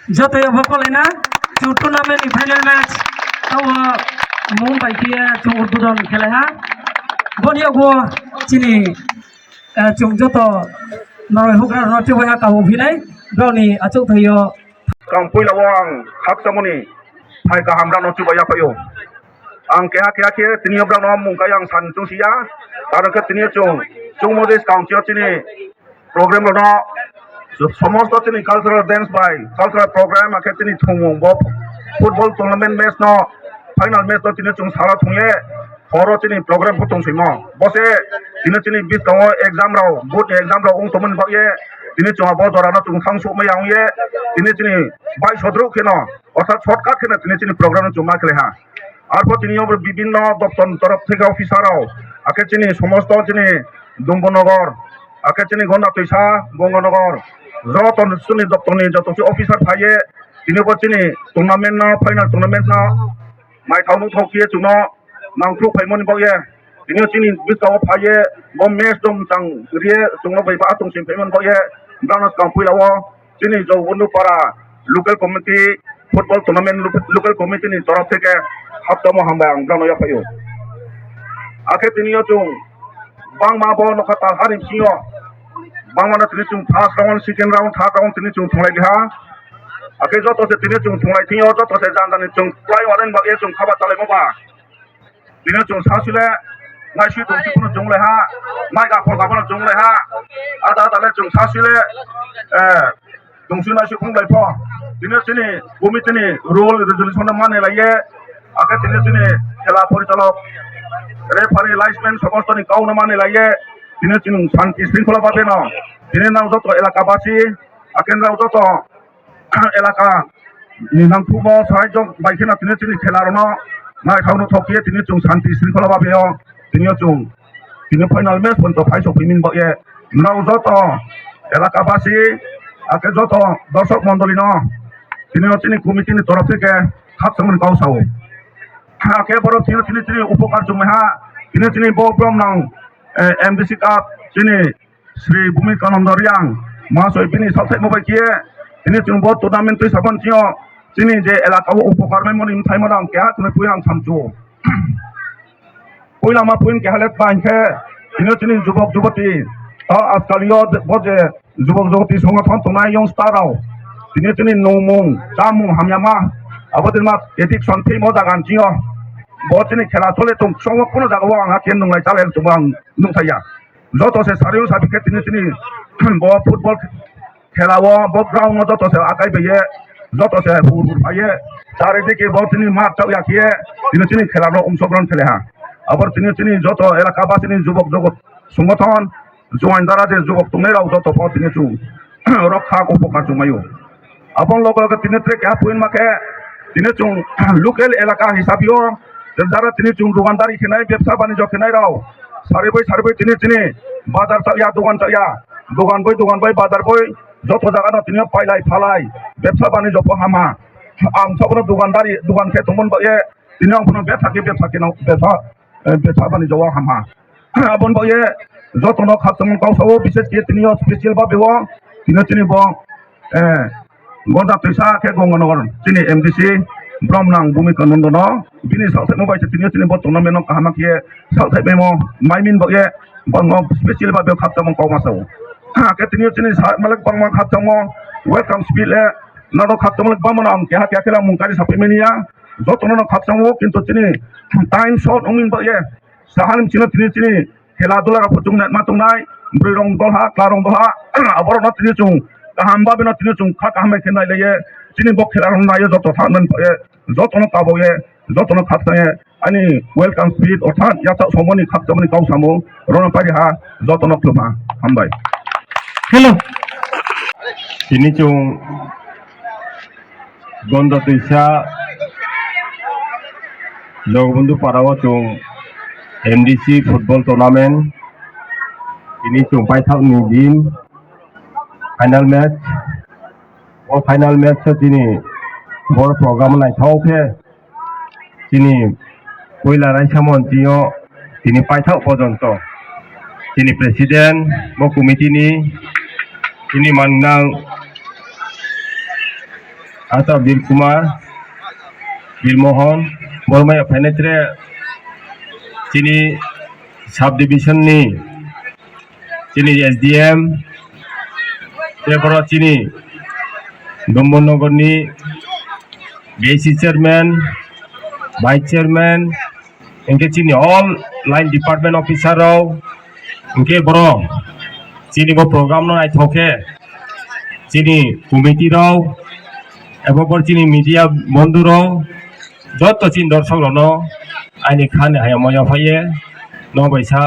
Jotoy Vokolina to tournament final match. Our Mumbai here to Udon Kelaha. Boniogo Chini Chung Joto Norohuka Rotiwaka Uvile, Brownie Atukayo. Kampui lawang hak samuni hai ka hamra no chuba ya payo ang keha keha ke tinio bra no mung kayang san chung sia aron ke tinio chung modes kaunti chini program no সমস্ত তিনি cultural dance by cultural program আকে তিনি থুমুং ব football tournament match ন final match তো তিনি চুং সারা থুংয়ে হর তিনি প্রোগ্রাম ফুটং সুইম বসে তিনি বিস দङ एग्जाम राव बुट एग्जाम राव उं तमन बाये তিনি চুং ব জরা ন চুং থাংসু মায়াংয়ে তিনি বাই সদরু কেন অর্থাৎ শর্টকাট কেন তিনি প্রোগ্রাম চুং মা খেলে হা আরপর তিনি বিভিন্ন দপ্তর তরফ থেকে অফিসারও আকে তিনি সমস্ত তিনি দুম্বনগর আকে তিনি গন্ডা তৈসা গঙ্গানগর যত সুনি দপ্তরনি যত অফিসার থাকে তিনি বলছিনি টুর্নামেন্ট না ফাইনাল টুর্নামেন্ট না মাই থাউनु থকিয়ে চুন নাংখ্রু ফাইমন বয়ে তিনি চিনি বিসাও ফায়ে ব মেচ দম চাং রিয়ে চুন বাইবা আতংসিম ফাইমন বয়ে ব্রাউনস কাম্পুইলাও চিনি জ উন্নুপাড়া local committee football tournament local কমিটিনি তরফ থেকে হাপ্তাম হামবাই আং ব্রাউনয়া ফাইও আকে তিনিও চুং বাংমা ব নখাতা হারিম সিও বাংমানা তিনি চুং first round second round third round তিনি চুং থংলাই বিহা আকে যত সে তিনি চুং থংলাই থিও যত সে জানদানি চুং প্লাই ওয়ারেন বাগে চুং খাবা চালাই মবা তিনি চুং সাসুলে মাই সুই দংসি কোনো জংলে হা মাই গাফর গাফর জংলে হা আদা আদালে চুং সাসুলে দংসি না সুই খুংলাই প তিনি কমিটিনি রুল রেজুলেশন মানে লাইয়ে আকে তিনি খেলা পরিচালক রেফারি লাইসম্যান সমস্তনি কাউনা মানে লাইয়ে তিনি শান্তি শৃঙ্খলা পাবে না তিনি নাও যত এলাকাবাসী আকেন নাও যত এলাকা নিনাংফুব সাহায্য বাইকেনা তিনি খেলার ন নাই থাউনো থকিয়ে তিনি চুং শান্তি শৃঙ্খলা পাবে তিনি ফাইনাল ম্যাচ পর্যন্ত ফাইসো ফিমিন বয়ে নাও যত এলাকাবাসী আকে যত দর্শক মন্ডলী ন তিনি কমিটির তরফ থেকে খাপসামন কাউসাও আকে বড় তিনি উপকার জমেহা তিনি বব্রম নাও MDC Cup sini Sri Bhumikananda Riang Mahasoi bini salsai mobai kie ini chung bot turnamen tu saban cio sini je elaka upokar mai mon im thai madang kya tune puyang samchu puila ma puin ke halet ban ke ini jubok jubati ta askalio boje jubok jubati songathon tonai yong starao ini nomung jamung hamyama abadir ma etik sonthei moja gan cio বচনি খেলা চলে তো সঙ্গ কোনো জায়গা আঙা কেন নংলাই চালে তোমাং নুংথাইয়া যত সে সারিও সাবিকে তিনি ব ফুটবল খেলাও ব গ্রাউন্ড যত সে আকাই বেয়ে যত সে হুর পাইয়ে চারিদিকে ব তিনি মাঠ চালিয়া কিয়ে তিনি খেলার অংশগ্রহণ খেলে হা আবার তিনি যত এলাকাবাসী যুবক জগৎ সংগঠন জয়েন দ্বারা যে যুবক তোমরাও যত তিনি চুং রক্ষা উপকার জমাইও আপন লগে লগে তিনি কে পুইন মাকে তিনি চুং লোকাল এলাকা হিসাবেও যারা তিনি চুং দোকানদারি খেনাই ব্যবসা বাণিজ্য খেনাই রাও সারিবই তিনি বাজার চালিয়া দোকান বই বাজার বই যত জায়গা তিনি পাইলাই ফালাই ব্যবসা বাণিজ্য হামা আং সবন দোকানদারি দোকান খে তমন বয়ে তিনি কোনো ব্যবসা কেনাও ব্যবসা বাণিজ্য হামা আপন বয়ে যত ন খাতমন কাউসাও বিশেষ কে তিনি স্পেশাল ভাবেও তিনি ব গন্ডা তৈসা খে গঙ্গানগর তিনি MDC ব্রহ্মনাং ভূমিকানন্দ ন বিনি সালসাই মোবাইছে তিনি ব টুর্নামেন্ট কাহামাকিয়ে সালসাই মেমো মাইমিন বয়ে বঙ্গ স্পেশাল ভাবে খাতমন কাউমাসাও কে তিনি মালিক বঙ্গ খাতমন ওয়েলকাম স্পিলে নড খাতমন বামন আম কেহা খেলা মুংকারি সাপেমেনিয়া যত ন খাতমো কিন্তু তিনি টাইম শর্ট অমিন বয়ে সাহানিম তিনি খেলাধুলার প্রচুর মাতুংনাই ব্রৈরং দলহা ক্লারং দলহা আবার ন তিনি চুং কাহামবা বেন তিনি চুং খা কাহামে খেনাই লাইয়ে তিনি ব খেলার নাইয়ে যত থানন পয়ে যত ন কাবয়ে যত ন খাতসায়ে আনি ওয়েলকাম স্পিড অর্থাৎ ইয়াতা সমনি খাতমনি কাউসামো রণপারি হা যত ন ক্লুমা হামবাই হ্যালো তিনি চুং গন্ডা তৈসা জগবন্ধু পাড়াও chung MDC football tournament ini chung paithak ni din final match o final match tini bor program naithok khe tini poila raisamon tio tini paithak porjonto tini president bo committee ni tini mangnang Ata Bir Kumar Bir Mohan Bormaya Penetre Sini subdivision ni Sini SDM Tepora sini Dombonogar ni BC chairman vice chairman engke sini all line department officer rao engke boro sini bo program no ai thoke sini committee rao এবার চিনি media বন্ধুরাও যত চিন দর্শক আইনি খানে হায়া মজা পাইয়ে নবৈশা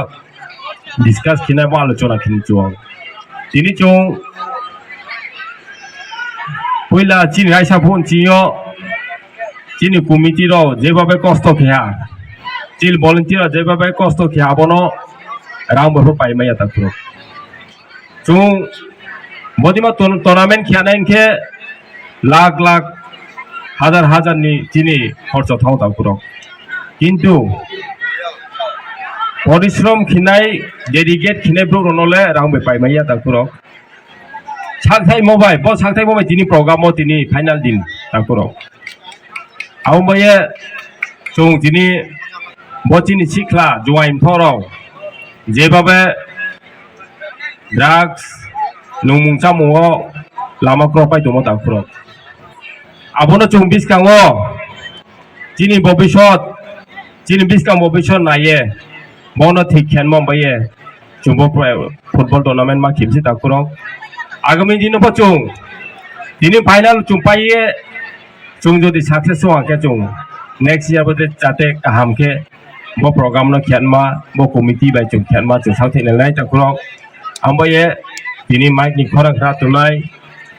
ডিসকাস কিনা বা আলোচনা কিন্তু তিনি চং পয়লা চিনি আইসা ফোন চিও চিনি কমিটিরাও যেভাবে কষ্ট খেয়া চিল ভলেন্টিয়ার যেভাবে কষ্ট খেয়া বনো রামবর পাই মাইয়া তাকুর চং বদিমা টুর্নামেন্ট খেয়া নাইনকে লাখ লাখ হাজার হাজার নি চিনি খরচ থাও তাকুরক কিন্তু পরিশ্রম খিনাই ডেডিকেট খিনাই ব্রো রনলে রাংবে পাইমাইয়া তাকুরক সাকথাই মোবাইল ব সাকথাই মোবাইল তিনি প্রোগ্রামও তিনি ফাইনাল দিন তাকুরক আউমাইয়া চং তিনি বচিনি শিখলা জোয়াইন ফরাও যেভাবে drugs নমুং চামুও লামাক্র pi দমো তাকুরক abono chung biskango chini bobishot chini biskang bobishot naye bono thik khen mom baye chungbo football tournament ma khimsi takurong agami dino po chung tini final chung paye chung jodi success ho ke chung next year bote jate kaham ke bo program no khen ma bo committee bai chung khen ma chung sauthe nai takurong ambaye tini mic ni khorang kra tunai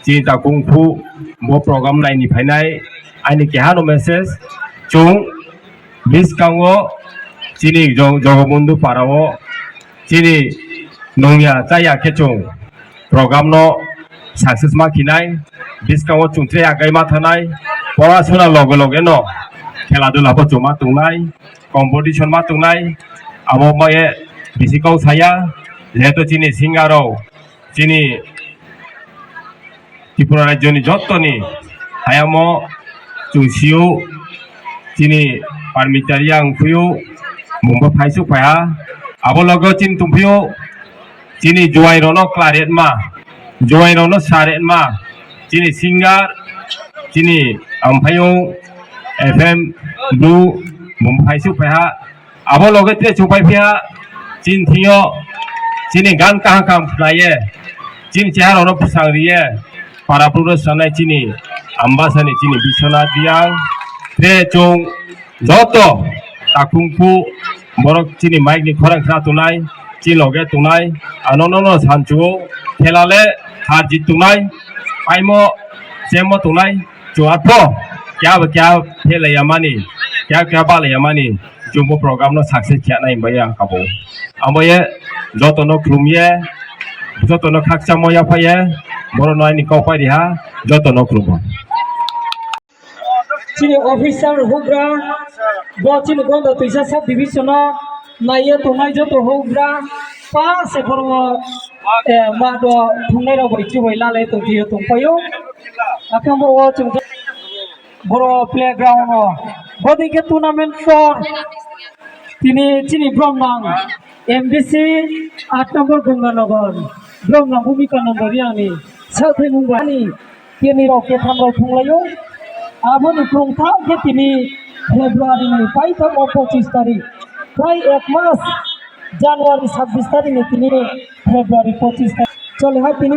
Cini takung pu bo program lain ni painai ani kehano message chung biskango cini jogobundu parao cini nongya caya kechung program no success ma kinai biskango chung tre agai ma thanai porashona loge loge no khela dula bo chuma tungnai competition ma tungnai abo maye bisikau saya jeto cini singaro cini Tripura Rajyoni Jotoni Hayamo Chungsiu Chini Parmitariang Puyo Mumba Paisu Paya Abologo Chin Tumpio Chini Joairono Claret Ma Joairono Saret Ma Chini Singar Chini Ampayo FM Blue Mumba Paisu Paya Abologo Tre Chupai Pia Chin Thio Chini Gan Kahakam Playe Chin Charono Pusangriye para pura sana cini ambasani cini bisona diang tre chung joto takungpu borok cini mic ni khorang kra tunai cini loge tunai anono sanchu khelale har jit tunai paimo semo tunai chuapo kya phele yamani kya bale yamani jumbo program no success kya nai baya kabo amboye joto no klumye joto no khakcha moya paye boro noy ni kopai diha joto no klubo chini officer hubra bo chini gondo tuisa sub division naiye tonai joto hubra pa se boro ma do thungai ro boi chi hoila le to dio tongpayo akam bo chung boro playground bodi ke tournament for tini chini bromnang MDC 8 নম্বর গঙ্গানগর ব্রহ্মনাং ভূমিকা নম্বরিয়ানি সাথে মুঙ্গানি তিনি রকে থামরাও থুংলাयो আবনি প্রংথা যে তিনি ফেব্রুয়ারি 25 তারিখ প্রায় এক মাস জানুয়ারি 26 তারিখে তিনি ফেব্রুয়ারি 25 তারিখ চলে হয় তিনি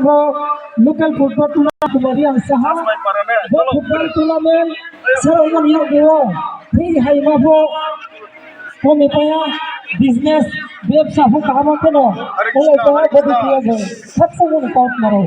লোকাল ফুটবল টুর্নামেন্ট কুমারিয়ান সাহা ফুটবল টুর্নামেন্ট সেরোমনিয়াল দেও ফ্রি হাইমাবো কমে পায়া বিজনেস ব্যবসা হুক আমার কোনো ওই তো বডি দিয়ে সবসময় কাউন্ট মারো